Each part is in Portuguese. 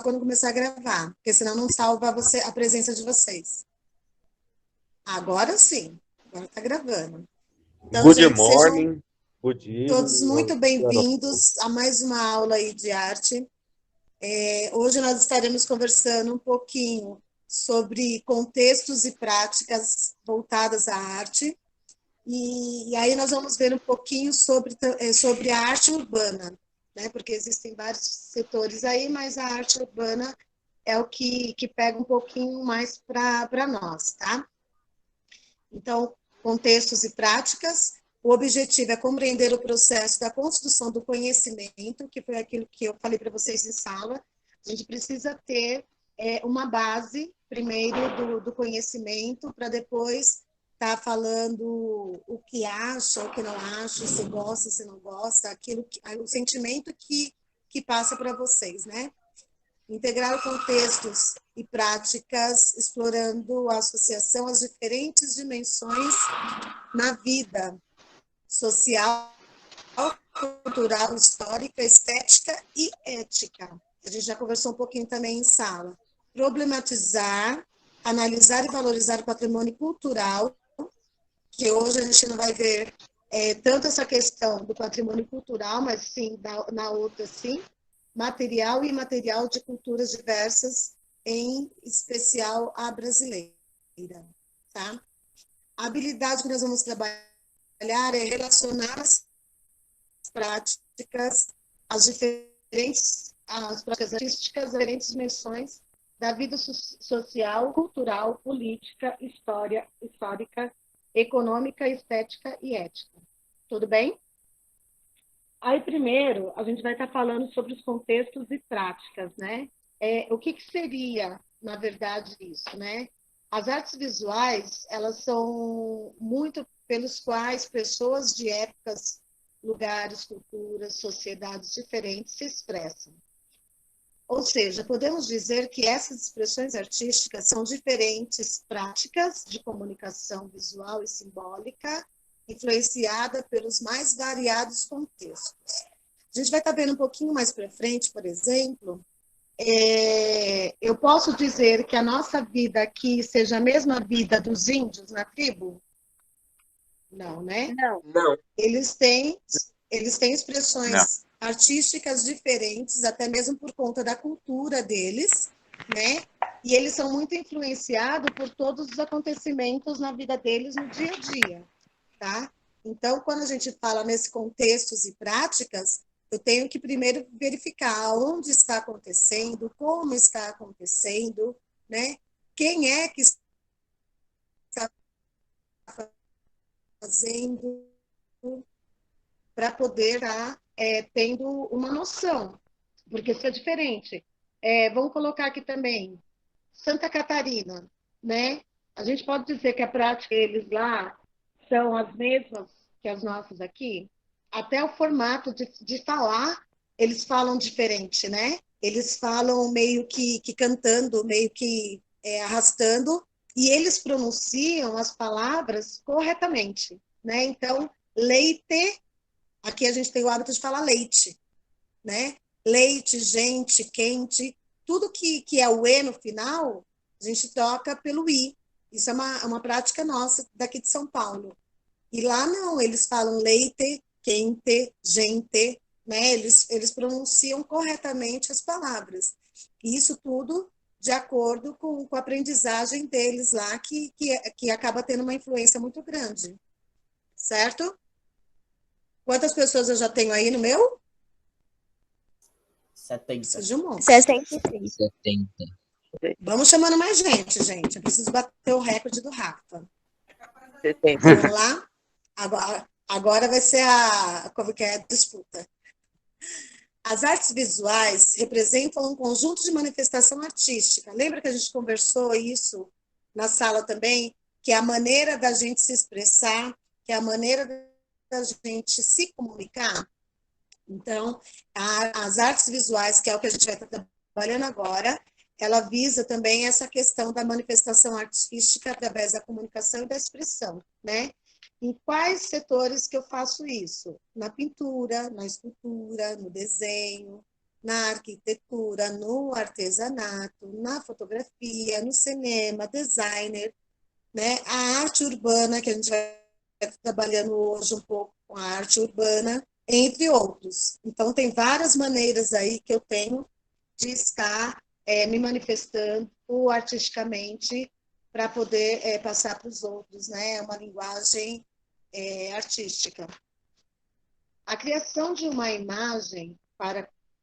quando começar a gravar, porque senão não salva você, a presença de vocês. Agora sim, agora está gravando. Então, Good gente, sejam morning, good todos evening. muito bem-vindos a mais uma aula aí de arte. Hoje nós estaremos conversando um pouquinho sobre contextos e práticas voltadas à arte. E aí nós vamos ver um pouquinho sobre a arte urbana, né? Porque existem vários setores aí, mas a arte urbana é o que pega um pouquinho mais para nós, tá? Então, contextos e práticas. O objetivo é compreender o processo da construção do conhecimento, que foi aquilo que eu falei para vocês em sala. A gente precisa ter uma base, primeiro, do conhecimento, para depois estar falando o que acha, o que não acha, se gosta, se não gosta, o sentimento que passa para vocês, né? Integrar contextos e práticas, explorando a associação às diferentes dimensões na vida social, cultural, histórica, estética e ética. A gente já conversou um pouquinho também em sala. Problematizar, analisar e valorizar o patrimônio cultural, que hoje a gente não vai ver tanto essa questão do patrimônio cultural, mas sim, na outra, sim, material e imaterial de culturas diversas, em especial a brasileira. Tá? A habilidade que nós vamos trabalhar é relacionar as práticas, as práticas artísticas, as diferentes dimensões da vida social, cultural, política, histórica, econômica, estética e ética. Tudo bem? Aí, primeiro, a gente vai estar falando sobre os contextos e práticas, né? O que seria, na verdade, isso, né? As artes visuais, elas são muito pelos quais pessoas de épocas, lugares, culturas, sociedades diferentes se expressam. Ou seja, podemos dizer que essas expressões artísticas são diferentes práticas de comunicação visual e simbólica, influenciada pelos mais variados contextos. A gente vai estar vendo um pouquinho mais para frente, por exemplo, eu posso dizer que a nossa vida aqui seja a mesma vida dos índios na tribo? Não, né? Não. Não, Eles têm não. expressões artísticas diferentes, até mesmo por conta da cultura deles, né? E eles são muito influenciados por todos os acontecimentos na vida deles no dia a dia, tá? Então, quando a gente fala nesse contextos e práticas, eu tenho que primeiro verificar onde está acontecendo, como está acontecendo, né? Quem é que está fazendo, para poder estar tendo uma noção, porque isso é diferente. Vamos colocar aqui também Santa Catarina, né? A gente pode dizer que a prática deles lá são as mesmas que as nossas aqui, até o formato de falar, eles falam diferente, né? Eles falam meio que cantando, meio que arrastando, e eles pronunciam as palavras corretamente, né? Então, leite, aqui a gente tem o hábito de falar leite, né? Leite, gente, quente, tudo que é o E no final, a gente troca pelo I. Isso é uma prática nossa daqui de São Paulo. E lá não, eles falam leite, quente, gente, né? Eles pronunciam corretamente as palavras. E isso tudo de acordo com a aprendizagem deles lá, que acaba tendo uma influência muito grande. Certo? Quantas pessoas eu já tenho aí no meu? 70. Preciso de um monte. 66. 70. Vamos chamando mais gente. Eu preciso bater o recorde do Rafa. 70. Vamos lá? Agora vai ser como que é a disputa. As artes visuais representam um conjunto de manifestação artística. Lembra que a gente conversou isso na sala também? Que é a maneira da gente se expressar, que é a maneira da gente se comunicar. Então, as artes visuais, que é o que a gente vai estar trabalhando agora, ela visa também essa questão da manifestação artística através da comunicação e da expressão, né? Em quais setores que eu faço isso? Na pintura, na escultura, no desenho, na arquitetura, no artesanato, na fotografia, no cinema, designer, né? A arte urbana, que a gente vai trabalhando hoje um pouco com a arte urbana, entre outros. Então, tem várias maneiras aí que eu tenho de estar me manifestando artisticamente para poder passar para os outros, né? Uma linguagem artística. A criação de uma imagem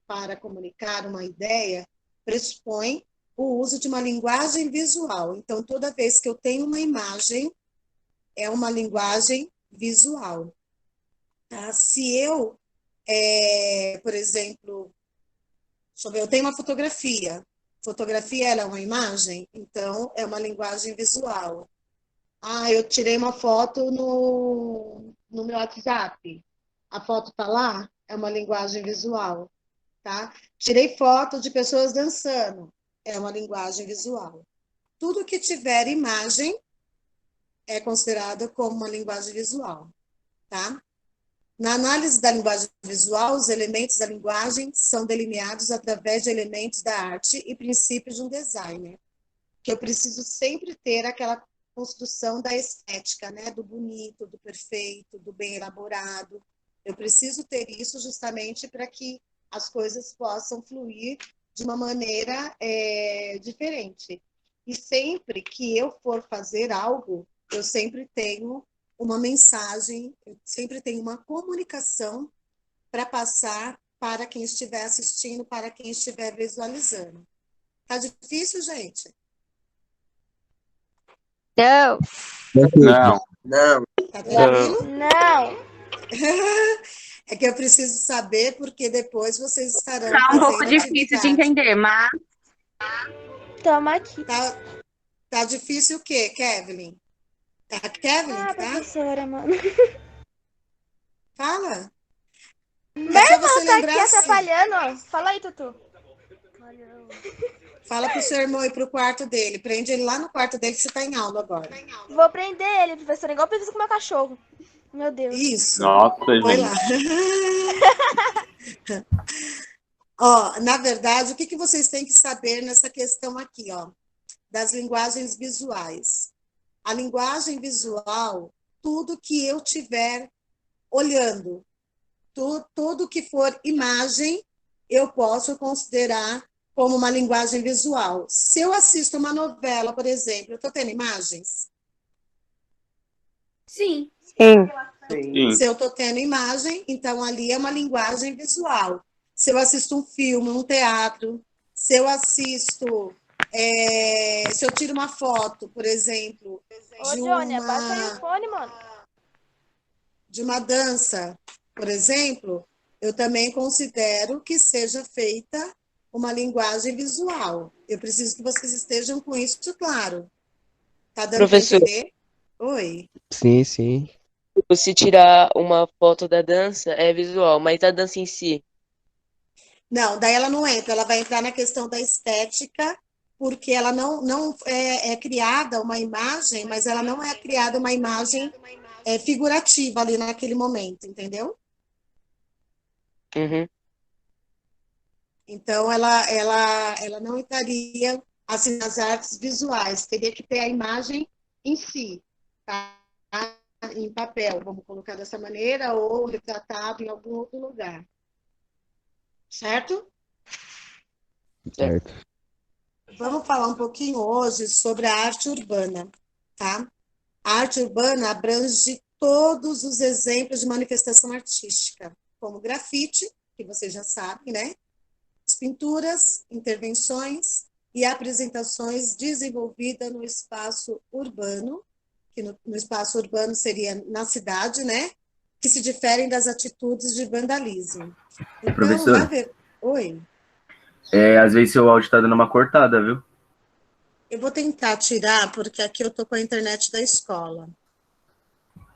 para comunicar uma ideia pressupõe o uso de uma linguagem visual. Então, toda vez que eu tenho uma imagem, é uma linguagem visual. Tá? Se eu, por exemplo, deixa eu ver, eu tenho uma fotografia. Fotografia ela é uma imagem, então é uma linguagem visual. Ah, eu tirei uma foto no meu WhatsApp. A foto está lá, é uma linguagem visual, tá? Tirei foto de pessoas dançando, é uma linguagem visual. Tudo que tiver imagem é considerado como uma linguagem visual, tá? Na análise da linguagem visual, os elementos da linguagem são delineados através de elementos da arte e princípios de um designer, que eu preciso sempre ter aquela construção da estética, né? Do bonito, do perfeito, do bem elaborado. Eu preciso ter isso justamente para que as coisas possam fluir de uma maneira diferente. E sempre que eu for fazer algo, eu sempre tenho uma mensagem, eu sempre tenho uma comunicação para passar para quem estiver assistindo, para quem estiver visualizando. Tá difícil, gente? Não. Não. Não. Tá tranquilo? Não. É que eu preciso saber, porque depois vocês estarão Tá um pouco fazendo difícil de atividade. entender, mas Toma aqui. Tá difícil o quê, Kevin? É a Kevin Ah, que tá? professora, mano. Fala. Meu É só irmão você tá lembrar aqui assim. atrapalhando. Fala aí, Tutu. Fala pro seu irmão ir pro quarto dele. Prende ele lá no quarto dele que você tá em aula agora. Vou prender ele, professora, igual eu fiz com meu cachorro. Meu Deus. Isso. Nossa, Foi gente. lá. Ó, na verdade, o que vocês têm que saber nessa questão aqui, ó, das linguagens visuais? A linguagem visual, tudo que eu tiver olhando, tudo que for imagem, eu posso considerar como uma linguagem visual. Se eu assisto uma novela, por exemplo, eu estou tendo imagens? sim. Sim. Sim. Se eu estou tendo imagem, então ali é uma linguagem visual. Se eu assisto um filme, um teatro, se eu assisto, se eu tiro uma foto, por exemplo, Ô, Johnny, abaixa aí o fone, mano. de uma dança, por exemplo, eu também considero que seja feita uma linguagem visual. Eu preciso que vocês estejam com isso claro. Tá dando para Professor, entender? Oi. Sim, sim. se tirar uma foto da dança, é visual, mas a dança em si, Não, daí ela não entra, ela vai entrar na questão da estética, porque ela não é criada uma imagem, mas ela não é criada uma imagem figurativa ali naquele momento, entendeu? uhum. Então, ela não entraria assim, nas artes visuais, teria que ter a imagem em si, tá? Em papel, vamos colocar dessa maneira, ou retratado em algum outro lugar. Certo? Certo. Vamos falar um pouquinho hoje sobre a arte urbana, tá? A arte urbana abrange todos os exemplos de manifestação artística, como grafite, que vocês já sabem, né? As pinturas, intervenções e apresentações desenvolvidas no espaço urbano, que no espaço urbano seria na cidade, né? Que se diferem das atitudes de vandalismo. Então, Professora, Oi. às vezes seu áudio tá dando uma cortada, viu? Eu vou tentar tirar, porque aqui eu tô com a internet da escola.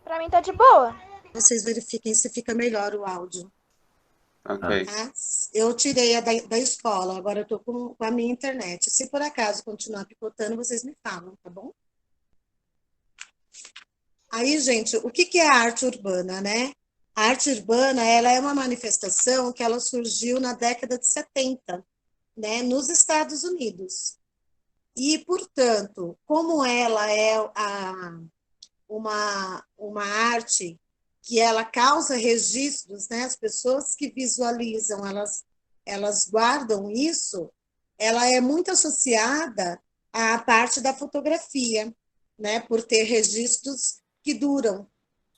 Pra mim tá de boa. Vocês verifiquem se fica melhor o áudio. Ok. Tá? Eu tirei a da escola, agora eu tô com a minha internet. Se por acaso continuar picotando, vocês me falam, tá bom? Aí, gente, o que é a arte urbana, né? A arte urbana, ela é uma manifestação que ela surgiu na década de 70, né, nos Estados Unidos. E, portanto, como ela é uma arte que ela causa registros, né, as pessoas que visualizam, elas guardam isso, ela é muito associada à parte da fotografia, né, por ter registros que duram,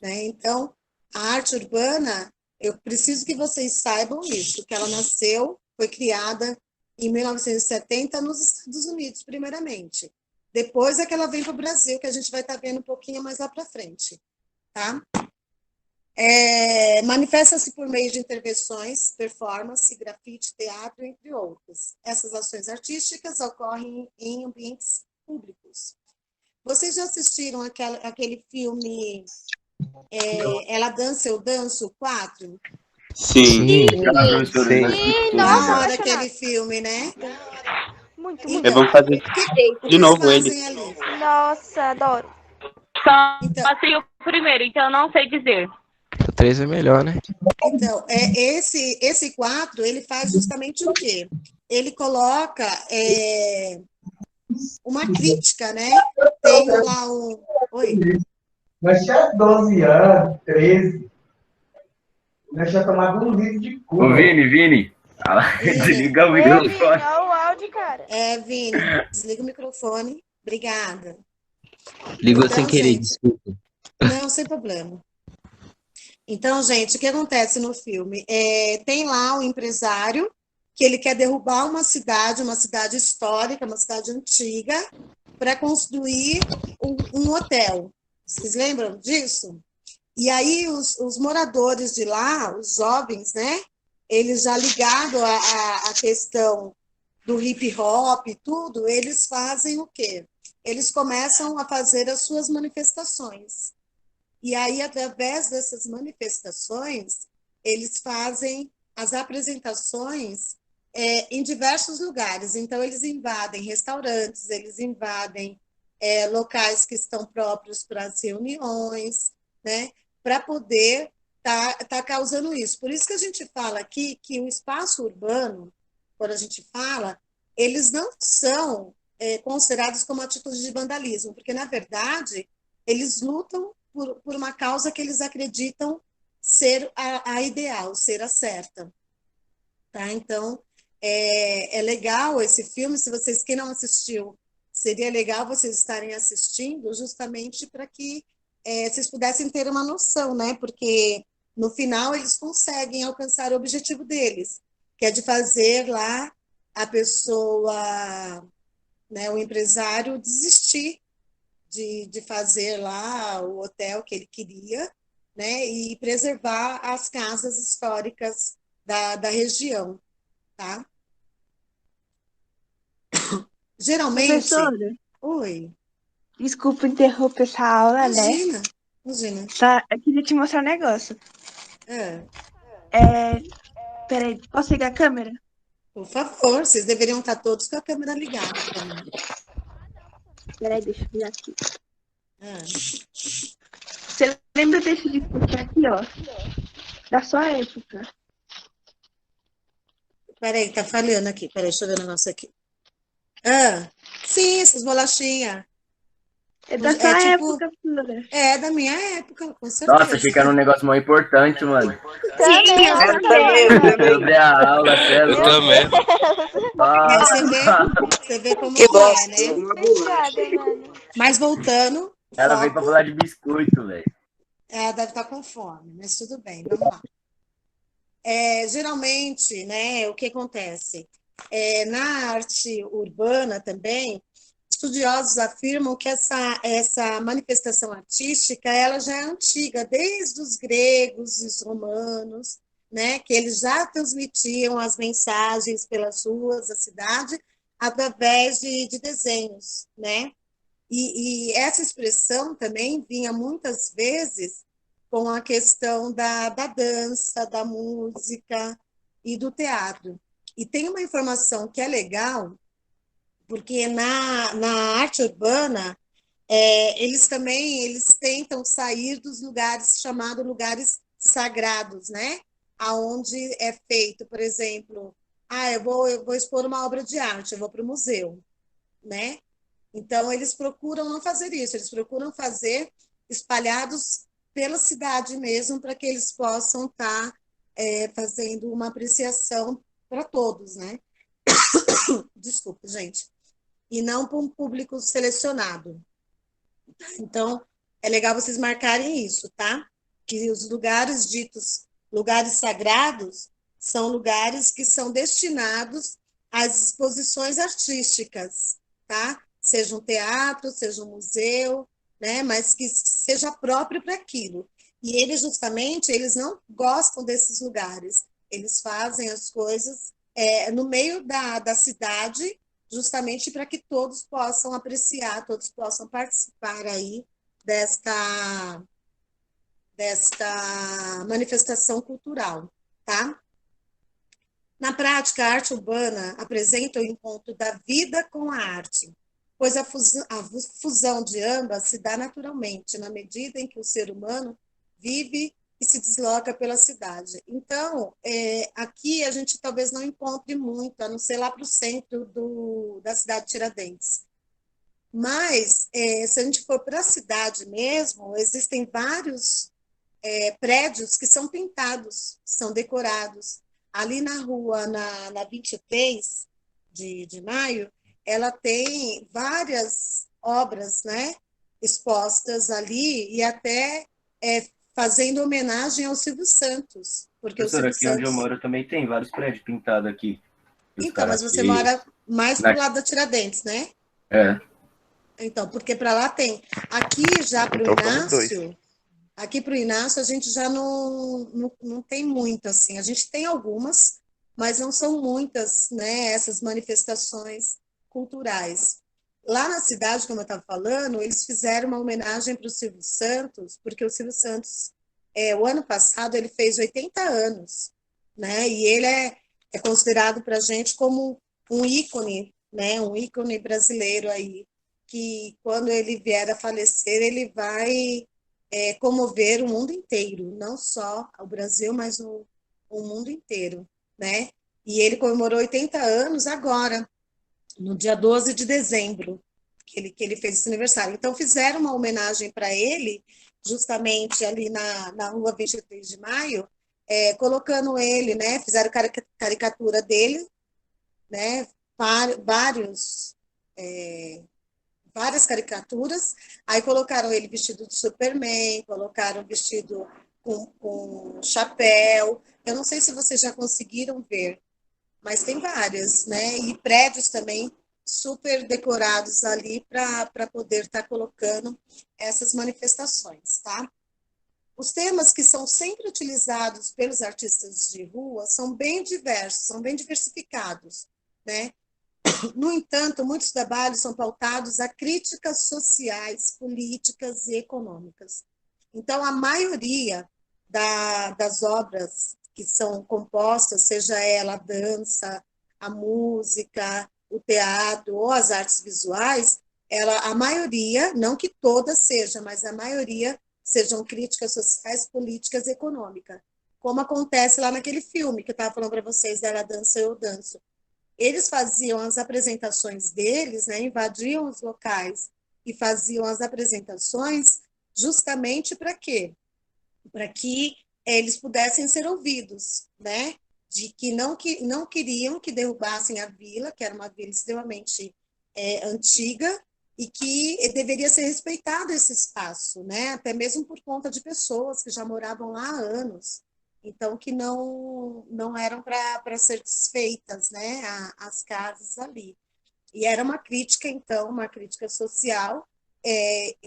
né? Então, a arte urbana, eu preciso que vocês saibam isso, que ela nasceu, foi criada em 1970 nos Estados Unidos, primeiramente. Depois é que ela vem para o Brasil, que a gente vai estar vendo um pouquinho mais lá para frente, tá? Manifesta-se por meio de intervenções, performance, grafite, teatro, entre outras. Essas ações artísticas ocorrem em ambientes públicos. Vocês já assistiram aquele filme Ela Dança, Eu Danço 4? Sim. Já viu isso, Sim. né? Ih, Da nossa, hora apaixonada. aquele filme, né? Muito, É muito. bom fazer O que de novo eles ele. fazem ali? Nossa, adoro. Só Então, passei o primeiro, então eu não sei dizer. O 3 é melhor, né? Então, esse 4, ele faz justamente o quê? Ele coloca uma crítica, né? Tem lá um... Oi? Nós tinha 12 anos, 13. Nós tinha tomado um litro de Ô, cuba. Vini. Desliga o Ei, Vini, microfone. olha o áudio, cara. Vini, desliga o microfone. Obrigada. Ligou Então, sem querer, gente, desculpa. não, sem problema. Então, gente, o que acontece no filme? Tem lá um empresário que ele quer derrubar uma cidade histórica, uma cidade antiga, para construir um hotel. Vocês lembram disso? E aí os moradores de lá, os jovens, né? Eles já ligados à questão do hip hop e tudo, eles fazem o quê? Eles começam a fazer as suas manifestações. E aí, através dessas manifestações, eles fazem as apresentações em diversos lugares. Então, eles invadem restaurantes, eles invadem locais que estão próprios para as reuniões, né? Para poder tá causando isso. Por isso que a gente fala aqui que o espaço urbano, quando a gente fala, eles não são considerados como atitude de vandalismo, porque, na verdade, eles lutam por uma causa que eles acreditam ser a ideal, ser a certa. Tá? Então, é legal esse filme, se vocês que não assistiu, seria legal vocês estarem assistindo justamente para que vocês pudessem ter uma noção, né? Porque no final eles conseguem alcançar o objetivo deles, que é de fazer lá a pessoa, né, o empresário desistir de fazer lá o hotel que ele queria, né, e preservar as casas históricas da região, tá? Geralmente... Professora, Oi. desculpa interromper essa aula, Imagina, né? imagina. Tá, eu queria te mostrar um negócio. É, Peraí, posso ligar a câmera? por favor, vocês deveriam estar todos com a câmera ligada para mim. Peraí, deixa eu ver aqui. É. Você lembra desse discurso aqui, ó? Da sua época. Peraí, tá falhando aqui. Peraí, deixa eu ver o negócio aqui. Sim, essas bolachinhas. É da sua tipo, época, professora. É da minha época, com certeza. Nossa, achei que era um negócio muito importante, mano. Também, Eu também. Sobre a aula, sério. Eu também. Você vê como Que é, bosta. né? Obrigada, mano. Mas voltando, Ela veio pra falar de biscoito, velho. ela deve estar com fome, mas tudo bem, vamos lá. Geralmente, né, o que acontece? Na arte urbana também, estudiosos afirmam que essa manifestação artística ela já é antiga, desde os gregos e os romanos, né, que eles já transmitiam as mensagens pelas ruas da cidade através de desenhos, né? E essa expressão também vinha muitas vezes com a questão da dança, da música e do teatro. E tem uma informação que é legal, porque na arte urbana, eles tentam sair dos lugares chamados lugares sagrados, né? Aonde é feito, por exemplo, eu vou expor uma obra de arte, eu vou para o museu, né? Então, eles procuram não fazer isso, eles procuram fazer espalhados pela cidade mesmo, para que eles possam estar fazendo uma apreciação para todos, né? Desculpa, gente. E não para um público selecionado. Então, é legal vocês marcarem isso, tá? Que os lugares ditos lugares sagrados são lugares que são destinados às exposições artísticas, tá? Seja um teatro, seja um museu, né? Mas que seja próprio para aquilo. E eles, justamente, eles não gostam desses lugares. Eles fazem as coisas no meio da cidade, justamente para que todos possam apreciar, todos possam participar aí desta manifestação cultural, tá? Na prática, a arte urbana apresenta o encontro da vida com a arte, pois a fusão de ambas se dá naturalmente, na medida em que o ser humano vive e se desloca pela cidade. Então, aqui a gente talvez não encontre muito, a não ser lá para o centro da cidade de Tiradentes. Mas, se a gente for para a cidade mesmo, existem vários prédios que são pintados, são decorados. Ali na rua, na 23 de maio, ela tem várias obras, né, expostas ali, e até fazendo homenagem ao Silvio Santos. Porque o Professora, Silvio aqui onde eu Santos... moro também tem vários prédios pintados aqui. Então, mas você mora mais para o lado da Tiradentes, né? É. Então, porque para lá tem. Aqui já para o Inácio... Aqui para o Inácio a gente já não tem muito, assim. A gente tem algumas, mas não são muitas, né, essas manifestações culturais. Lá na cidade, como eu estava falando, eles fizeram uma homenagem para o Silvio Santos, porque o Silvio Santos, o ano passado, ele fez 80 anos, né? E ele é considerado para a gente como um ícone, né? Um ícone brasileiro aí, que quando ele vier a falecer, ele vai comover o mundo inteiro, não só o Brasil, mas o mundo inteiro, né? E ele comemorou 80 anos agora, no dia 12 de dezembro, que ele fez esse aniversário. Então, fizeram uma homenagem para ele, justamente ali na rua 23 de maio, colocando ele, né? Fizeram caricatura dele, né? Várias caricaturas, aí colocaram ele vestido de Superman, colocaram vestido com chapéu. Eu não sei se vocês já conseguiram ver, mas tem várias, né? E prédios também super decorados ali para poder estar colocando essas manifestações, tá? Os temas que são sempre utilizados pelos artistas de rua são bem diversos, são bem diversificados, né? No entanto, muitos trabalhos são pautados a críticas sociais, políticas e econômicas. Então, a maioria das obras que são compostas, seja ela a dança, a música, o teatro ou as artes visuais, a maioria, não que todas sejam, mas a maioria sejam críticas sociais, políticas e econômicas, como acontece lá naquele filme que eu estava falando para vocês, Ela Dança, Eu Danço. Eles faziam as apresentações deles, né, invadiam os locais e faziam as apresentações justamente para quê? Para que eles pudessem ser ouvidos, né? De que não queriam que derrubassem a vila, que era uma vila extremamente antiga, e que deveria ser respeitado esse espaço, né? Até mesmo por conta de pessoas que já moravam lá há anos. Então, que não eram para ser desfeitas, né, as casas ali. E era uma crítica, então, uma crítica social,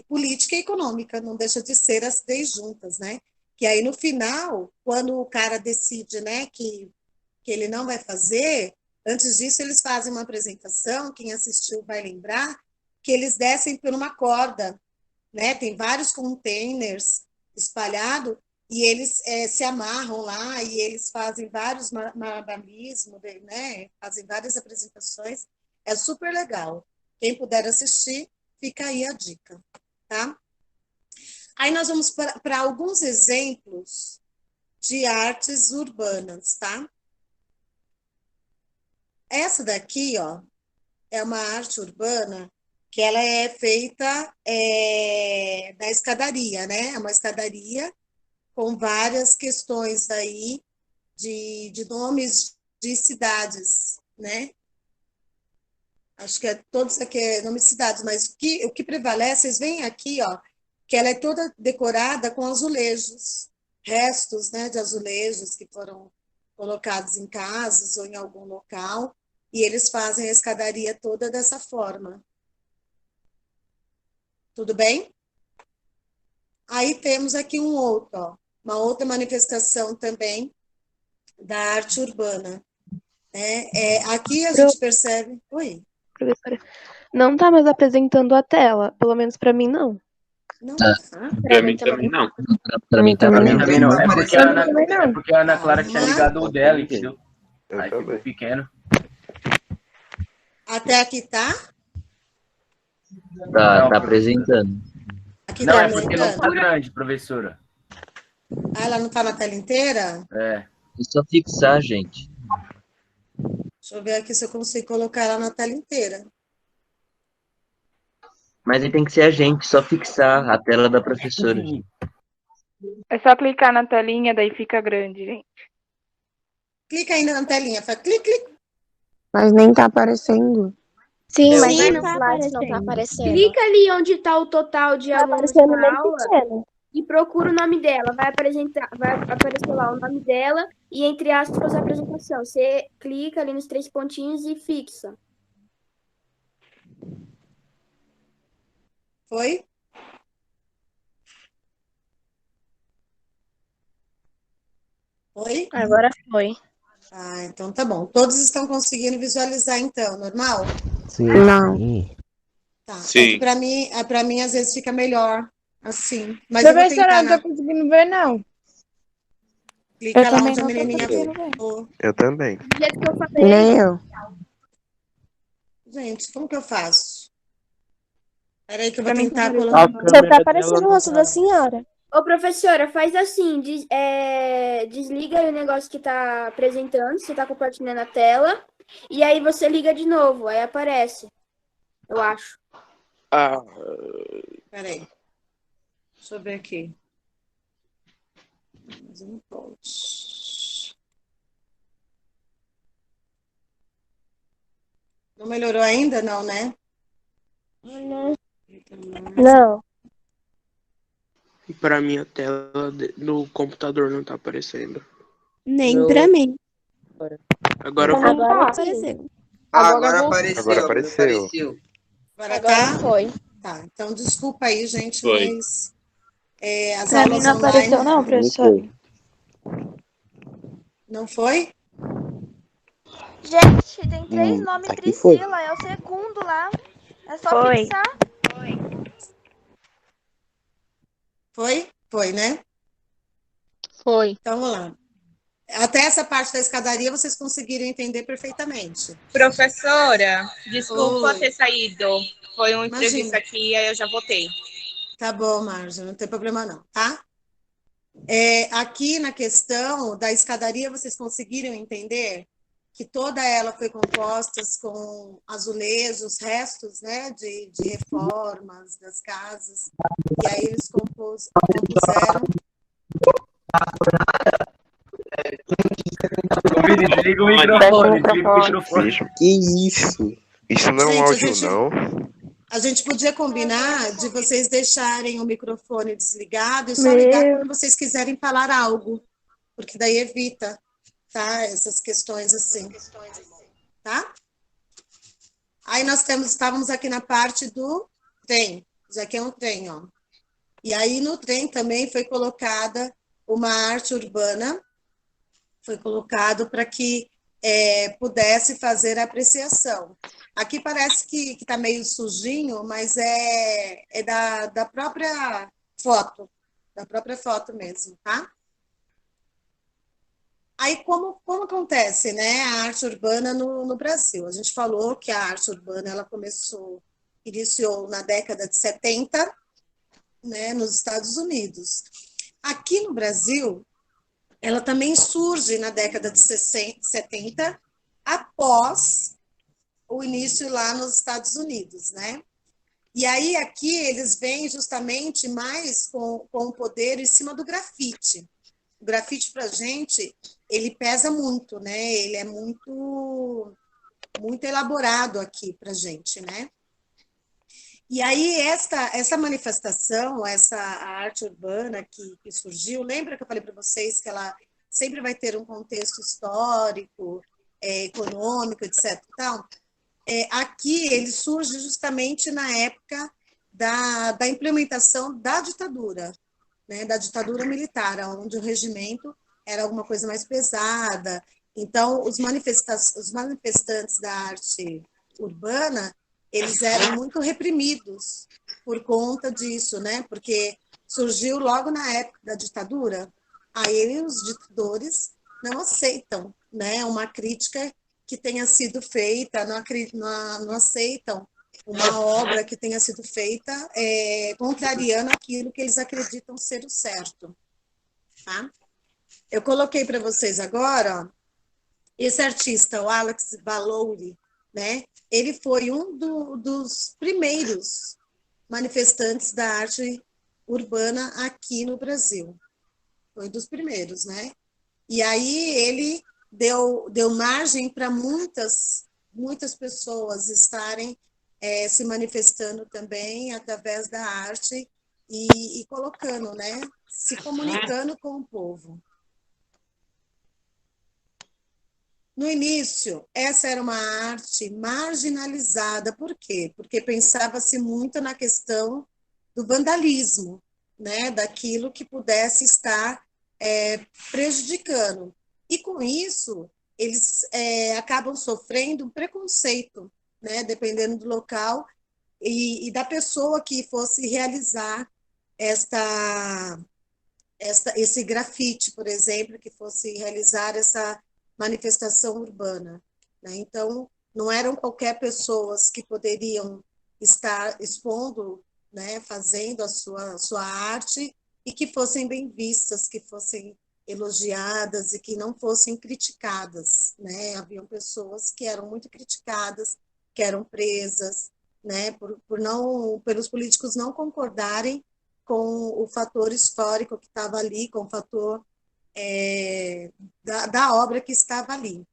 política e econômica, não deixa de ser as três juntas, né? Que aí, no final, quando o cara decide, né, que ele não vai fazer, antes disso, eles fazem uma apresentação, quem assistiu vai lembrar, que eles descem por uma corda, né? Tem vários containers espalhados, e eles se amarram lá e eles fazem vários malabarismos, né? Fazem várias apresentações. É super legal. Quem puder assistir, fica aí a dica, tá? Aí nós vamos para alguns exemplos de artes urbanas, tá? Essa daqui, ó, é uma arte urbana que ela é feita da escadaria, né? É uma escadaria com várias questões aí de nomes de cidades, né? Acho que todos aqui é nome de cidades, mas o que prevalece, vocês veem aqui, ó, que ela é toda decorada com azulejos, restos, né, de azulejos que foram colocados em casas ou em algum local, e eles fazem a escadaria toda dessa forma. Tudo bem? Aí temos aqui um outro, ó, uma outra manifestação também da arte urbana. Né? Aqui a gente percebe... Oi? Professora, não tá mais apresentando a tela, pelo menos pra mim não. Não, Tá. Pra mim também não. Pra mim Pra também mim não. também não. É porque a Ana, Também não. é porque a Ana Clara tinha ligado o dela, entendeu? Eu Aí ficou também. pequeno. Até aqui tá? Tá Não, apresentando. Aqui Não, tá é porque não tá apresentando? grande, professora. Ah, ela não tá na tela inteira? É. É só fixar, gente. Deixa eu ver aqui se eu consigo colocar ela na tela inteira. Mas aí tem que ser a gente, só fixar a tela da professora, gente. É só clicar na telinha, daí fica grande, gente. Clica ainda na telinha, faz clique, clique. Mas nem tá aparecendo. Sim, mas Sim, no tá slide aparecendo. não tá aparecendo. Clica ali onde tá o total de Tá alunos aparecendo na bem aula pequeno. e procura o nome dela. Vai aparecer lá o nome dela e, entre aspas, a apresentação. Você clica ali nos 3 pontinhos e fixa. Foi? Foi? Agora foi. Ah, então tá bom. Todos estão conseguindo visualizar, então, normal? Sim. Não. Tá. Sim. É que para mim, às vezes, fica melhor assim. Mas eu vou Professora, tentar eu não tô conseguindo ver, não. clica Eu lá também onde a não tô menininha conseguindo ver. falou. Eu também. Do jeito que eu falei, Nem eu. Gente, como que eu faço? Peraí que eu vou Pra mim tentar tá colocar. Só tá aparecendo o rosto da senhora. ô professora, faz assim, desliga aí o negócio que tá apresentando, você tá compartilhando a tela, e aí você liga de novo, aí aparece, eu acho. Peraí. Deixa eu ver aqui. Mais um post. Não melhorou ainda? Não, né? Não. Pra mim, a tela do computador não tá aparecendo. Nem Meu- pra mim. Agora Agora Agora apareceu. Agora apareceu. Agora Agora tá? foi. Tá. Então, desculpa aí, gente, Foi. mas as Pra mim aulas não apareceu, online não, professora. não foi? Gente, tem 3 nomes aqui foi. Priscila, é o segundo lá, é só Foi. fixar. Foi? Foi, né? Foi. Então, vamos lá. Até essa parte da escadaria vocês conseguiram entender perfeitamente. Professora, desculpa Oi. ter saído. Foi um Imagina. imprevisto aqui, aí eu já voltei. Tá bom, Marja, não tem problema não, tá? Aqui na questão da escadaria, vocês conseguiram entender que toda ela foi composta com azulejos, restos, né, de reformas das casas, e aí eles compuseram. Convide, desliga o microfone, desliga o microfone. Que isso? Isso não é um Gente, áudio, não? A gente podia combinar de vocês deixarem o microfone desligado e só ligar quando vocês quiserem falar algo, porque daí evita, tá? Essas questões assim, tá? Aí nós estávamos aqui na parte do trem, isso aqui é um trem, ó. E aí no trem também foi colocada uma arte urbana, foi colocado para que pudesse fazer a apreciação. Aqui parece que está meio sujinho, mas é da própria foto mesmo, tá? Aí, como acontece, né, a arte urbana no Brasil? A gente falou que a arte urbana ela iniciou na década de 70, né, nos Estados Unidos. Aqui no Brasil, ela também surge na década de 70, após o início lá nos Estados Unidos, né? E aí aqui eles vêm justamente mais com o poder em cima do grafite. O grafite para a gente, ele pesa muito, né? Ele é muito elaborado aqui para a gente, né? E aí essa manifestação, essa arte urbana que surgiu, lembra que eu falei para vocês que ela sempre vai ter um contexto histórico, econômico, etc. Então, aqui ele surge justamente na época da implementação da ditadura, né, da ditadura militar, onde o regimento era alguma coisa mais pesada. Então, os manifestantes da arte urbana, eles eram muito reprimidos por conta disso, né? Porque surgiu logo na época da ditadura, aí os ditadores não aceitam, né, uma crítica que tenha sido feita, não aceitam uma obra que tenha sido feita contrariando aquilo que eles acreditam ser o certo. Tá? Eu coloquei para vocês agora, ó, esse artista, o Alex Balouri, né? Ele foi um dos primeiros manifestantes da arte urbana aqui no Brasil. Foi dos primeiros, né? E aí ele deu margem para muitas pessoas estarem se manifestando também através da arte e colocando, né? Se comunicando com o povo. No início, essa era uma arte marginalizada. Por quê? Porque pensava-se muito na questão do vandalismo, né? Daquilo que pudesse estar prejudicando. E, com isso, eles acabam sofrendo um preconceito, né? Dependendo do local e da pessoa que fosse realizar esse grafite, por exemplo, que fosse realizar essa manifestação urbana, né? Então, não eram qualquer pessoas que poderiam estar expondo, né, fazendo a sua arte e que fossem bem vistas, que fossem elogiadas e que não fossem criticadas, né? Haviam pessoas que eram muito criticadas, que eram presas, né, pelos políticos não concordarem com o fator histórico que estava ali, com o fator da obra que estava ali,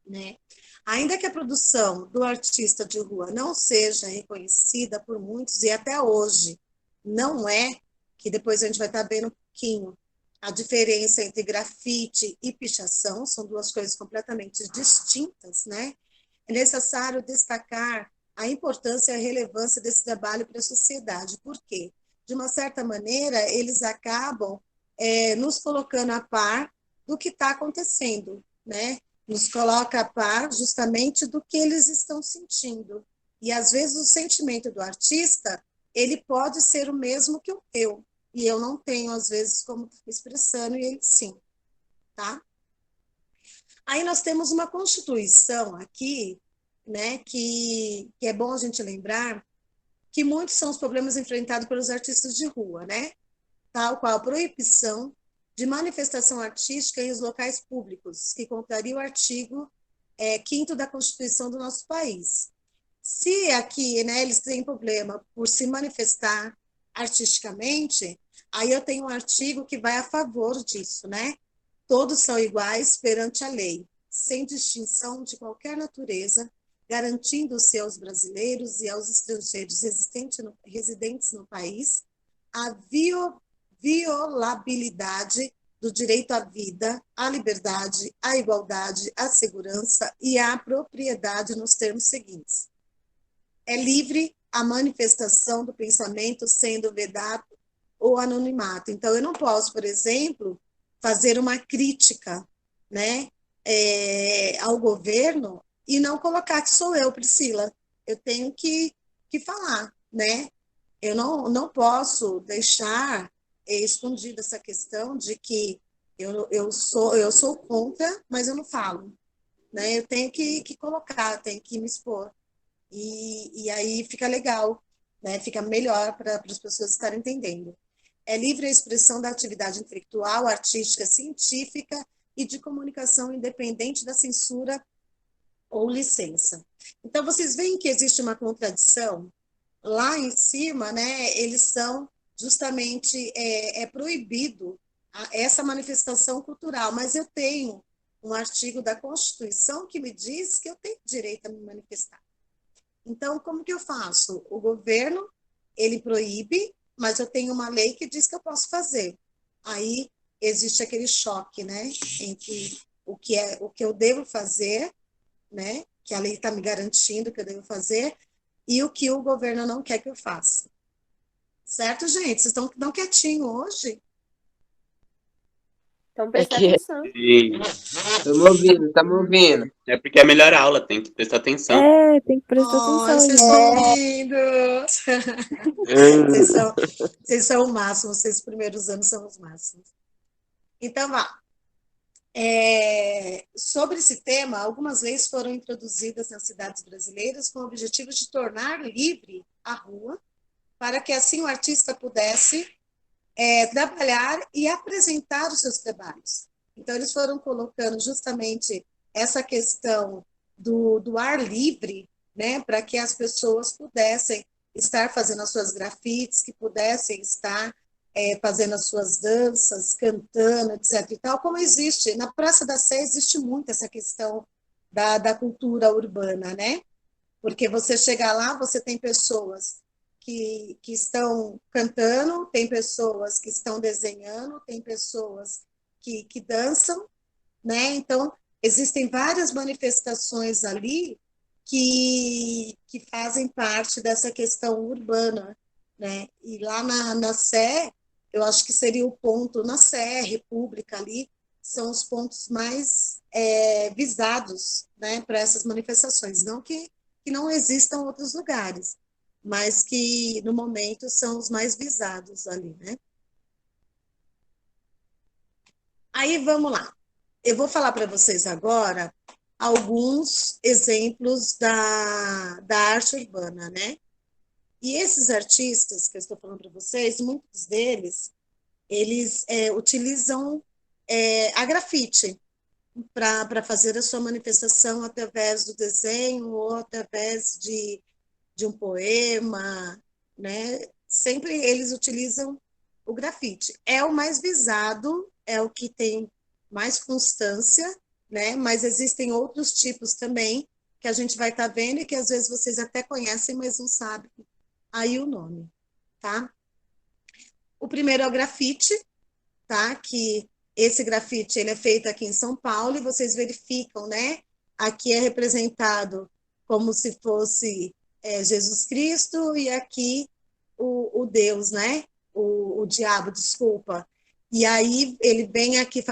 né? Ainda que a produção do artista de rua não seja reconhecida por muitos, e até hoje não é, que depois a gente vai estar vendo um pouquinho a diferença entre grafite e pichação, são duas coisas completamente distintas, né? É necessário destacar a importância e a relevância desse trabalho para a sociedade. Por quê? De uma certa maneira, eles acabam nos colocando a par do que está acontecendo, né? Nos coloca a par justamente do que eles estão sentindo. E, às vezes, o sentimento do artista, ele pode ser o mesmo que o meu, e eu não tenho, às vezes, como expressando, e ele sim, tá? Aí nós temos uma Constituição aqui, né, que é bom a gente lembrar que muitos são os problemas enfrentados pelos artistas de rua, né? Tal qual a proibição de manifestação artística em os locais públicos, que contraria o artigo 5º da Constituição do nosso país. Se aqui, né, eles têm problema por se manifestar artisticamente, aí eu tenho um artigo que vai a favor disso, né? Todos são iguais perante a lei, sem distinção de qualquer natureza, garantindo-se aos brasileiros e aos estrangeiros residentes no país a violabilidade do direito à vida, à liberdade, à igualdade, à segurança e à propriedade nos termos seguintes. É livre a manifestação do pensamento sendo vedado ou anonimato. Então, eu não posso, por exemplo, fazer uma crítica, né, ao governo e não colocar que sou eu, Priscila. Eu tenho que falar, né? Eu não posso deixar escondida essa questão de que eu sou contra, mas eu não falo, né? Eu tenho que colocar, tenho que me expor. E aí fica legal, né? Fica melhor para as pessoas estarem entendendo. é livre a expressão da atividade intelectual, artística, científica e de comunicação independente da censura ou licença. Então, vocês veem que existe uma contradição. Lá em cima, né, eles são justamente, é proibido essa manifestação cultural, mas eu tenho um artigo da Constituição que me diz que eu tenho direito a me manifestar. Então, como que eu faço? O governo, ele proíbe, mas eu tenho uma lei que diz que eu posso fazer. Aí existe aquele choque, né, entre o que eu devo fazer, né, que a lei está me garantindo que eu devo fazer, e o que o governo não quer que eu faça. Certo, gente? Vocês estão tão quietinhos hoje? Então, prestar que- atenção. Sim. Estamos ouvindo. É porque é a melhor aula, tem que prestar atenção. É, tem que prestar Oh, atenção, vocês gente. são lindos! Vocês são o máximo, vocês primeiros anos são os máximos. Então, vá. Sobre esse tema, algumas leis foram introduzidas nas cidades brasileiras com o objetivo de tornar livre a rua, para que assim o artista pudesse trabalhar e apresentar os seus trabalhos. Então, eles foram colocando justamente essa questão do ar livre, né, para que as pessoas pudessem estar fazendo as suas grafites, que pudessem estar fazendo as suas danças, cantando, etc. E tal, como existe, na Praça da Sé existe muito essa questão da cultura urbana, né? Porque você chega lá, você tem pessoas que estão cantando, tem pessoas que estão desenhando, tem pessoas que dançam, né? Então, existem várias manifestações ali que fazem parte dessa questão urbana, né? E lá na Sé, eu acho que seria o ponto, na Sé, República ali, são os pontos mais visados, né, para essas manifestações. Não que não existam outros lugares, mas que, no momento, são os mais visados ali, né? Aí, vamos lá. Eu vou falar para vocês agora alguns exemplos da arte urbana, né? E esses artistas que eu estou falando para vocês, muitos deles, eles utilizam a grafite para fazer a sua manifestação através do desenho ou através de um poema, né? Sempre eles utilizam o grafite. É o mais visado, é o que tem mais constância, né? Mas existem outros tipos também que a gente vai estar vendo e que às vezes vocês até conhecem, mas não sabem aí o nome, tá? O primeiro é o grafite, tá? Que esse grafite ele é feito aqui em São Paulo e vocês verificam, né? Aqui é representado como se fosse Jesus Cristo e aqui o Deus, né? O diabo, desculpa. E aí ele vem aqui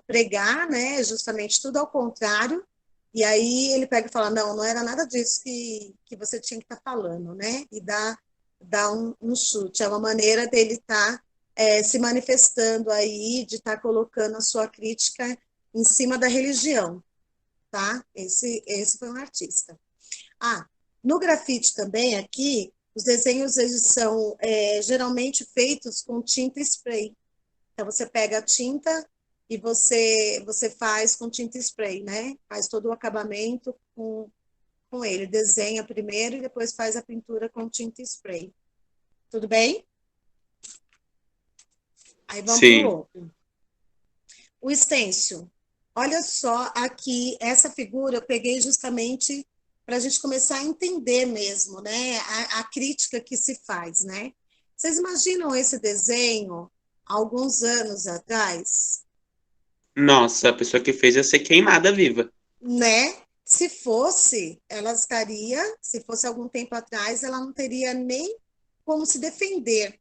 pregar, né? Justamente tudo ao contrário. E aí ele pega e fala, não era nada disso que você tinha que estar falando, né? E dá um chute. É uma maneira dele estar se manifestando aí, de estar colocando a sua crítica em cima da religião, tá? Esse foi um artista. No grafite também, aqui, os desenhos eles são geralmente feitos com tinta spray. Então, você pega a tinta e você faz com tinta spray, né? Faz todo o acabamento com ele. Desenha primeiro e depois faz a pintura com tinta spray. Tudo bem? Aí vamos para o outro. O stencil. Olha só aqui, essa figura eu peguei justamente para a gente começar a entender mesmo, né? A crítica que se faz, né? Vocês imaginam esse desenho há alguns anos atrás? Nossa, a pessoa que fez ia ser queimada viva. Né? Se fosse, se fosse algum tempo atrás, ela não teria nem como se defender.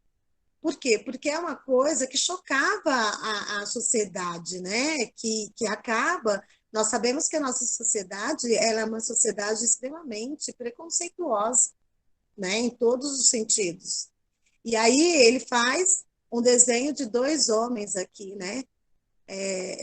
Por quê? Porque é uma coisa que chocava a sociedade, né? Que acaba... Nós sabemos que a nossa sociedade ela é uma sociedade extremamente preconceituosa, né? Em todos os sentidos. E aí ele faz um desenho de dois homens aqui, né?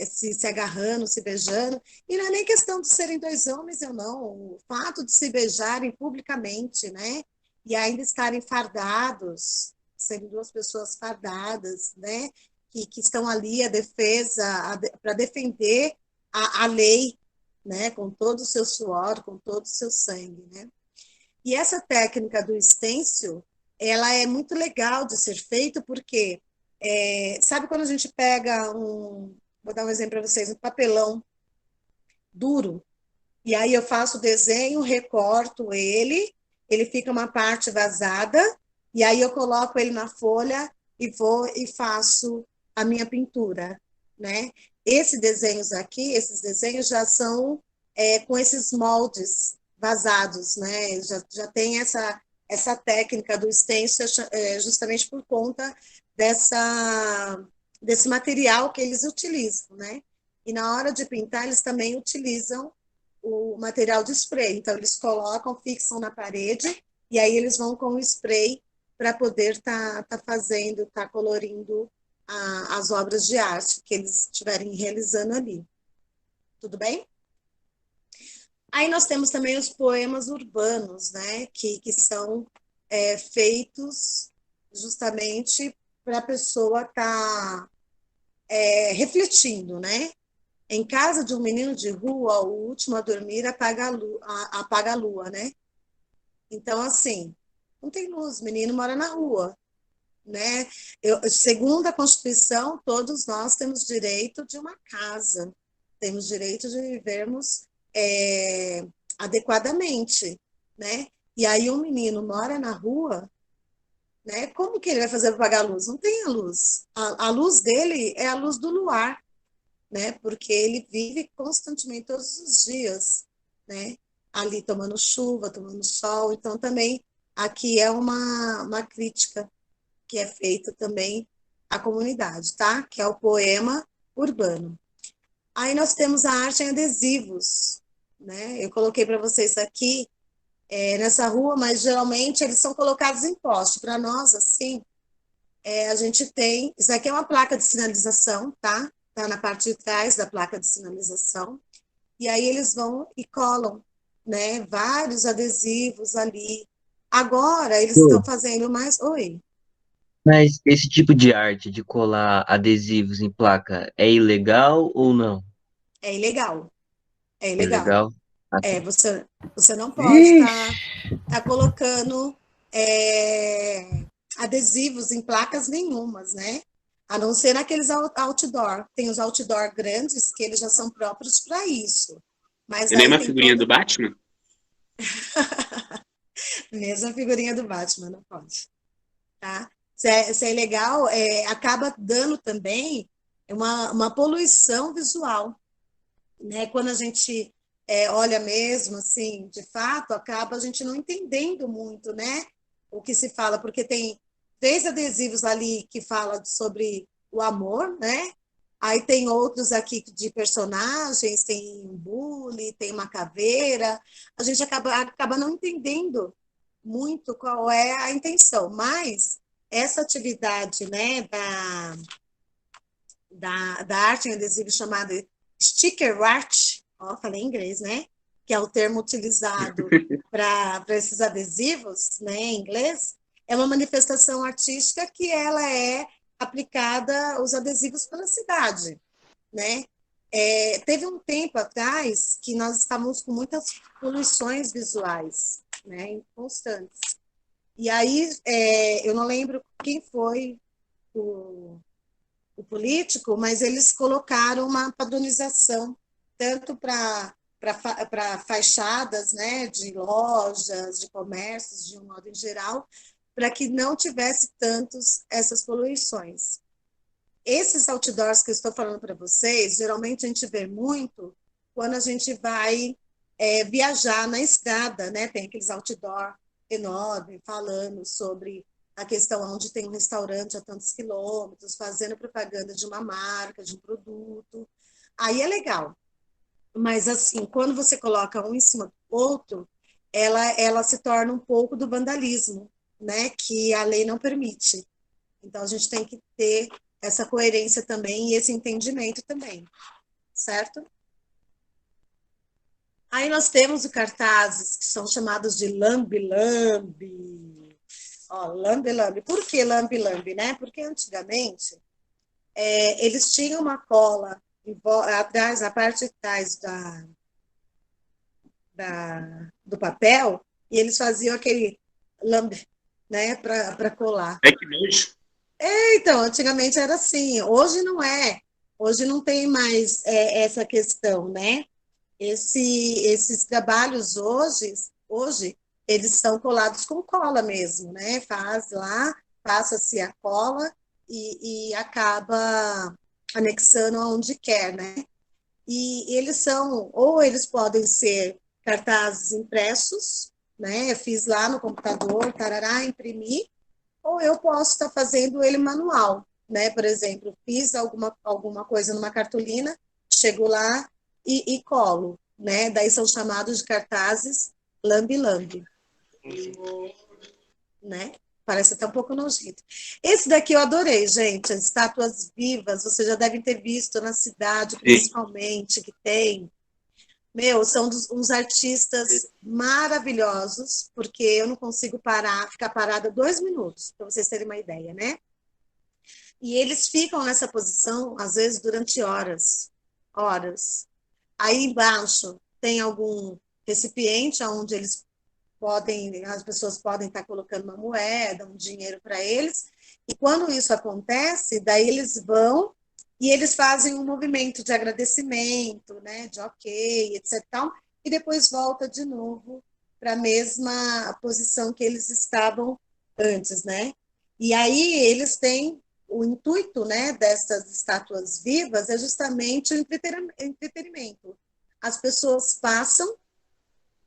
Se agarrando, se beijando. E não é nem questão de serem dois homens, não. O fato de se beijarem publicamente, né? E ainda estarem fardados, sendo duas pessoas fardadas, né, que estão ali para defender a lei, né, com todo o seu suor, com todo o seu sangue, né. E essa técnica do stencil, ela é muito legal de ser feita porque, sabe quando a gente pega vou dar um exemplo para vocês, um papelão duro, e aí eu faço o desenho, recorto ele fica uma parte vazada, e aí eu coloco ele na folha e vou e faço a minha pintura, né? Esses desenhos já são com esses moldes vazados, né? Já tem essa técnica do stencil justamente por conta desse material que eles utilizam, né? E na hora de pintar, eles também utilizam o material de spray. Então, eles colocam, fixam na parede, e aí eles vão com o spray para poder tá colorindo as obras de arte que eles estiverem realizando ali. Tudo bem? Aí nós temos também os poemas urbanos, né, que são feitos justamente para a pessoa estar refletindo, né? Em casa de um menino de rua, o último a dormir apaga a lua, né? Então, assim, não tem luz, o menino mora na rua, né? Segundo a Constituição, todos nós temos direito de uma casa, temos direito de vivermos adequadamente, né? E aí um menino mora na rua, né? Como que ele vai fazer para apagar a luz? Não tem a luz. A luz dele é a luz do luar, né? Porque ele vive constantemente todos os dias, né? Ali tomando chuva, tomando sol. Então também aqui é uma crítica que é feita também à comunidade, tá? Que é o poema urbano. Aí nós temos a arte em adesivos, né? Eu coloquei para vocês aqui nessa rua, mas geralmente eles são colocados em poste. Para nós, assim, a gente tem... Isso aqui é uma placa de sinalização, tá? Tá na parte de trás da placa de sinalização. E aí eles vão e colam, né? Vários adesivos ali. Agora, eles estão fazendo mais... Oi? Mas esse tipo de arte de colar adesivos em placa é ilegal ou não? É ilegal. É É ilegal. ilegal? Ah, tá. Você não pode tá colocando adesivos em placas nenhumas, né? A não ser naqueles outdoor. Tem os outdoor grandes que eles já são próprios para isso. Mas É nem aí uma tem figurinha do Batman? Mesmo a figurinha do Batman, não pode. Tá? Se é ilegal, acaba dando também uma poluição visual, né? Quando a gente olha mesmo, assim, de fato, acaba a gente não entendendo muito, né? O que se fala, porque tem 3 adesivos ali que falam sobre o amor, né? Aí tem outros aqui de personagens, tem um bully, tem uma caveira. A gente acaba não entendendo muito qual é a intenção, mas essa atividade, né, da arte em adesivo chamada sticker art, ó, falei em inglês, né? Que é o termo utilizado para esses adesivos, né, em inglês, é uma manifestação artística que ela é aplicada os adesivos pela cidade, né? Teve um tempo atrás que nós estávamos com muitas poluições visuais, né, constantes. E aí, eu não lembro quem foi o político, mas eles colocaram uma padronização, tanto para fachadas, né, de lojas, de comércios, de um modo em geral, para que não tivesse tantos essas poluições. Esses outdoors que eu estou falando para vocês, geralmente a gente vê muito quando a gente vai viajar na estrada, né? Tem aqueles outdoor enormes falando sobre a questão onde tem um restaurante a tantos quilômetros, fazendo propaganda de uma marca, de um produto. Aí é legal. Mas, assim, quando você coloca um em cima do outro, ela se torna um pouco do vandalismo, né? Que a lei não permite. Então, a gente tem que ter essa coerência também e esse entendimento também, certo? Aí nós temos os cartazes que são chamados de lambe-lambe, Ó, lambe-lambe. Por que lambe-lambe, né? Porque antigamente eles tinham uma cola atrás, na parte de trás do papel, e eles faziam aquele lambe, né, para colar. É que nojo. Então, antigamente era assim, hoje não é. Hoje não tem mais essa questão, né? Esses trabalhos hoje, eles são colados com cola mesmo, né? Faz lá, passa-se a cola e acaba anexando aonde quer, né? E eles são, ou eles podem ser cartazes impressos, né? Eu fiz lá no computador, tarará, imprimi, ou eu posso estar fazendo ele manual, né? Por exemplo, fiz alguma coisa numa cartolina, chego lá e colo, né? Daí são chamados de cartazes lambe-lambe, né? Parece até um pouco nojento. Esse daqui eu adorei, gente, as estátuas vivas, vocês já devem ter visto na cidade, principalmente, que tem. Meu, são uns artistas maravilhosos, porque eu não consigo ficar parada 2 minutos, para vocês terem uma ideia, né? E eles ficam nessa posição, às vezes, durante horas. Aí embaixo tem algum recipiente onde as pessoas podem estar colocando uma moeda, um dinheiro para eles, e quando isso acontece, daí eles vão e eles fazem um movimento de agradecimento, né, de ok, etc. E depois volta de novo para a mesma posição que eles estavam antes, né? E aí eles têm o intuito, né, dessas estátuas vivas é justamente o entretenimento. As pessoas passam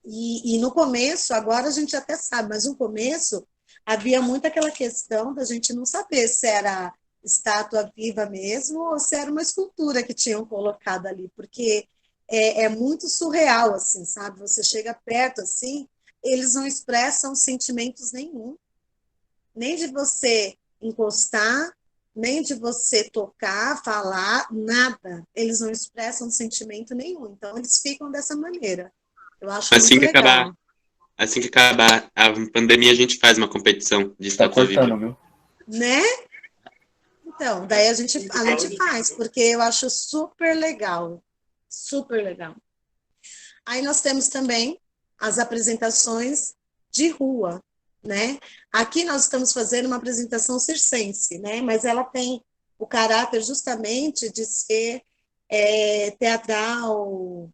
e no começo, agora a gente até sabe, mas no começo havia muito aquela questão da gente não saber se era estátua viva mesmo ou se era uma escultura que tinham colocado ali, porque é muito surreal, assim, sabe? Você chega perto, assim, eles não expressam sentimentos nenhum, nem de você encostar, nem de você tocar, falar, nada. Eles não expressam sentimento nenhum, então eles ficam dessa maneira. Eu acho muito legal. Assim que acabar a pandemia, a gente faz uma competição de estátua viva. Viu? Né? Então, daí a gente faz, porque eu acho super legal. Super legal. Aí nós temos também as apresentações de rua, né? Aqui nós estamos fazendo uma apresentação circense, né? Mas ela tem o caráter justamente de ser teatral,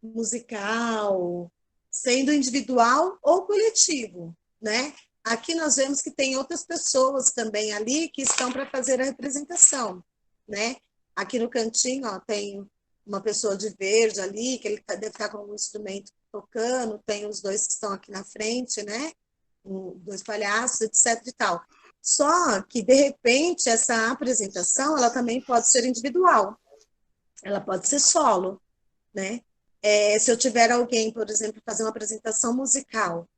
musical, sendo individual ou coletivo, né? Aqui nós vemos que tem outras pessoas também ali que estão para fazer a representação, né? Aqui no cantinho, ó, tem uma pessoa de verde ali, que ele deve estar com algum instrumento tocando, tem os dois que estão aqui na frente, né? 2 palhaços, etc e tal. Só que, de repente, essa apresentação, ela também pode ser individual. Ela pode ser solo, né? Se eu tiver alguém, por exemplo, fazer uma apresentação musical,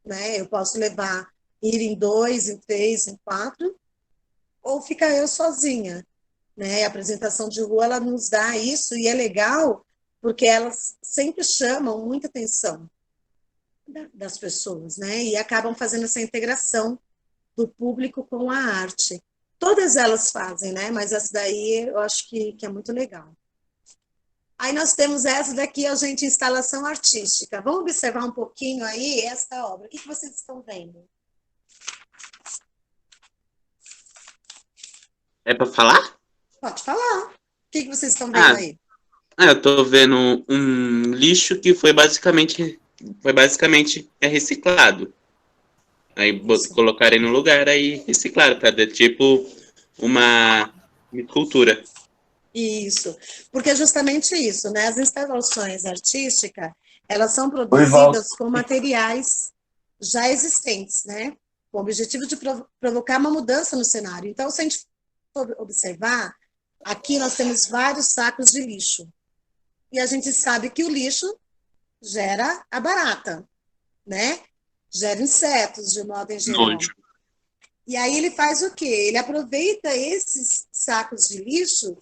né? Eu posso ir em 2, em 3, em 4, ou ficar eu sozinha, né? A apresentação de rua, ela nos dá isso, e é legal, porque elas sempre chamam muita atenção das pessoas, né? E acabam fazendo essa integração do público com a arte. Todas elas fazem, né? Mas essa daí eu acho que é muito legal. Aí nós temos essa daqui, gente, instalação artística. Vamos observar um pouquinho aí esta obra. O que vocês estão vendo? É para falar? Pode falar. O que vocês estão vendo aí? Eu estou vendo um lixo que foi basicamente reciclado. Aí colocarem no lugar, aí reciclaram, para dar tipo uma escultura. Isso, porque é justamente isso, né? As instalações artísticas, elas são produzidas com materiais já existentes, né? Com o objetivo de provocar uma mudança no cenário. Então, se a gente for observar, aqui nós temos vários sacos de lixo. E a gente sabe que o lixo gera a barata, né? Gera insetos, de modo em geral. Nojo. E aí ele faz o quê? Ele aproveita esses sacos de lixo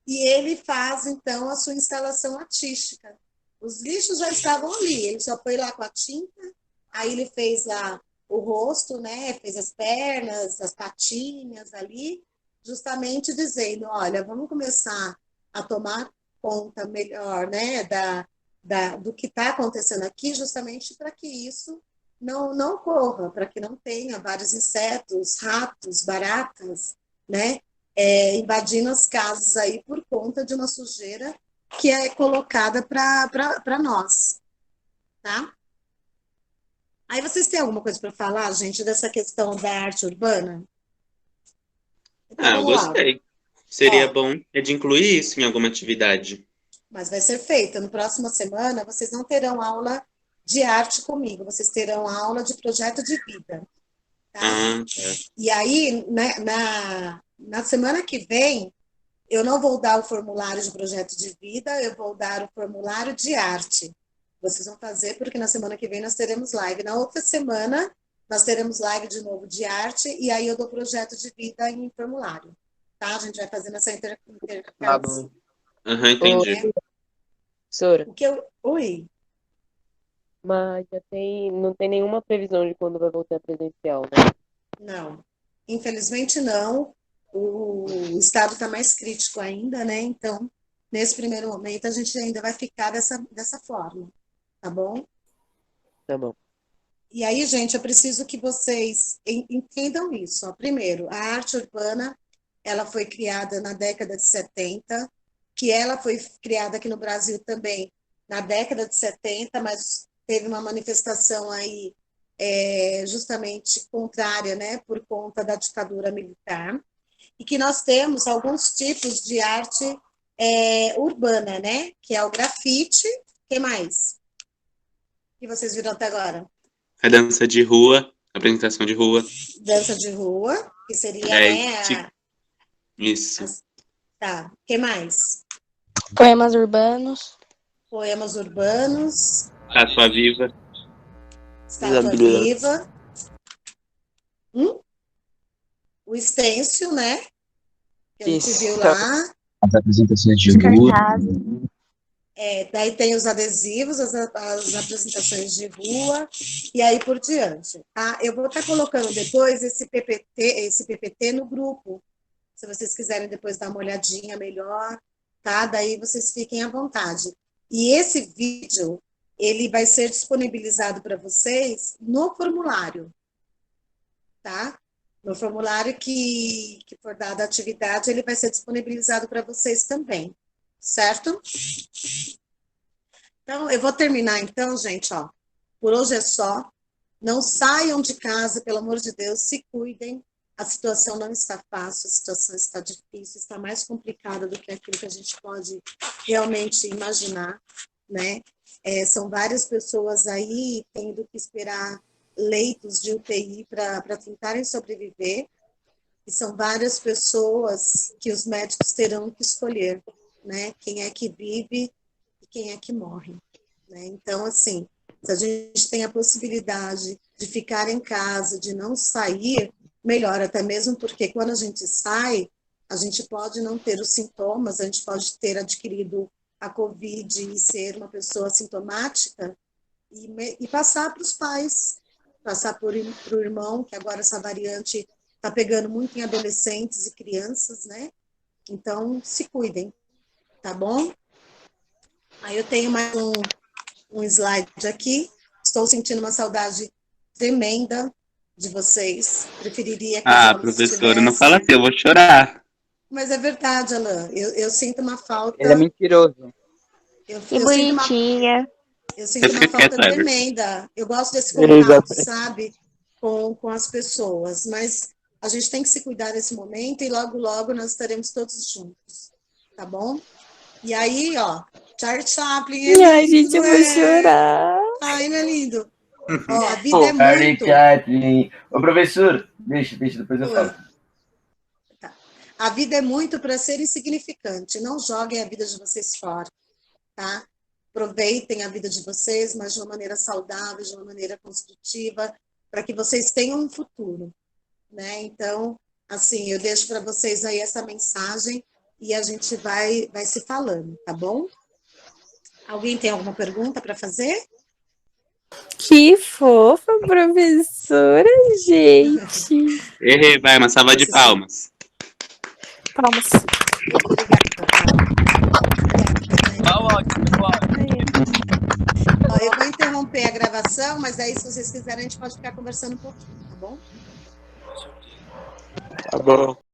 e ele faz, então, a sua instalação artística. Os lixos já estavam ali, ele só foi lá com a tinta, aí ele fez o rosto, né? Fez as pernas, as patinhas ali, justamente dizendo, olha, vamos começar a tomar conta melhor, né, do que está acontecendo aqui, justamente para que isso não ocorra, para que não tenha vários insetos, ratos, baratas, né, invadindo as casas aí por conta de uma sujeira que é colocada para nós, tá? Aí vocês têm alguma coisa para falar, gente, dessa questão da arte urbana? Então, Ah, eu vamos lá. gostei. Seria Ó, bom de incluir isso em alguma atividade. mas vai ser feita. Na próxima semana, vocês não terão aula de arte comigo, vocês terão aula de projeto de vida. Tá? Ah, tá. E aí, né, na semana que vem, eu não vou dar o formulário de projeto de vida, eu vou dar o formulário de arte. Vocês vão fazer, porque na semana que vem nós teremos live. Na outra semana, nós teremos live de novo de arte, e aí eu dou projeto de vida em formulário. Tá? A gente vai fazendo essa Tá intercalação. bom. Aham, entendi. Sora, O que eu... Oi? mas não tem nenhuma previsão de quando vai voltar presencial, né? Não. Infelizmente, não. O estado está mais crítico ainda, né? Então, nesse primeiro momento, a gente ainda vai ficar dessa forma. Tá bom? Tá bom. E aí, gente, eu preciso que vocês entendam isso. Ó. Primeiro, a arte urbana, ela foi criada na década de 70, que ela foi criada aqui no Brasil também na década de 70, mas teve uma manifestação aí justamente contrária, né, por conta da ditadura militar, e que nós temos alguns tipos de arte urbana, né, que é o grafite, o que mais? O que vocês viram até agora? A dança de rua, apresentação de rua. Dança de rua, que seria, né, Isso. tá, o que mais? Poemas urbanos. Poemas urbanos. Estátua viva. Estátua viva. O stencil, né? Que a gente viu lá. As apresentações de rua. Daí tem os adesivos, as apresentações de rua, e aí por diante. Tá? Eu vou estar colocando depois esse PPT no grupo, se vocês quiserem depois dar uma olhadinha melhor, tá? Daí vocês fiquem à vontade. E esse vídeo, ele vai ser disponibilizado para vocês no formulário, tá? No formulário que for dada a atividade, ele vai ser disponibilizado para vocês também, certo? Então, eu vou terminar então, gente, ó. Por hoje é só. Não saiam de casa, pelo amor de Deus, se cuidem. A situação não está fácil, a situação está difícil, está mais complicada do que aquilo que a gente pode realmente imaginar, né? São várias pessoas aí tendo que esperar leitos de UTI para tentarem sobreviver, e são várias pessoas que os médicos terão que escolher, né? Quem é que vive e quem é que morre, né? Então, assim, se a gente tem a possibilidade de ficar em casa, de não sair, melhor, até mesmo porque quando a gente sai, a gente pode não ter os sintomas, a gente pode ter adquirido a Covid e ser uma pessoa assintomática e passar para os pais, passar para o irmão, que agora essa variante está pegando muito em adolescentes e crianças, né? Então, se cuidem, tá bom? Aí eu tenho mais um slide aqui. Estou sentindo uma saudade tremenda de vocês. Preferiria que as aulas Professora, não estivessem... fala assim, eu vou chorar. Mas é verdade, Alain. Eu sinto uma falta... Ele é mentiroso. Que bonitinha. Eu sinto uma falta tremenda. Eu gosto desse contato, sabe? Com as pessoas. Mas a gente tem que se cuidar nesse momento e logo, logo nós estaremos todos juntos. Tá bom? E aí, ó, Charlie Chaplin... Ai, gente, eu vou chorar. Ai, meu lindo. Ó, a vida é muito... Chaplin. Ô, professor, deixa, depois eu falo. Tá. A vida é muito para ser insignificante. Não joguem a vida de vocês fora, tá? Aproveitem a vida de vocês, mas de uma maneira saudável, de uma maneira construtiva, para que vocês tenham um futuro, né? Então, assim, eu deixo para vocês aí essa mensagem e a gente vai se falando, tá bom? Alguém tem alguma pergunta para fazer? Que fofa, professora, gente. Errei, vai, uma salva de palmas. Palmas. Tá ótimo, pessoal. Ó, eu vou interromper a gravação, mas aí, se vocês quiserem, a gente pode ficar conversando um pouquinho, tá bom? Tá bom.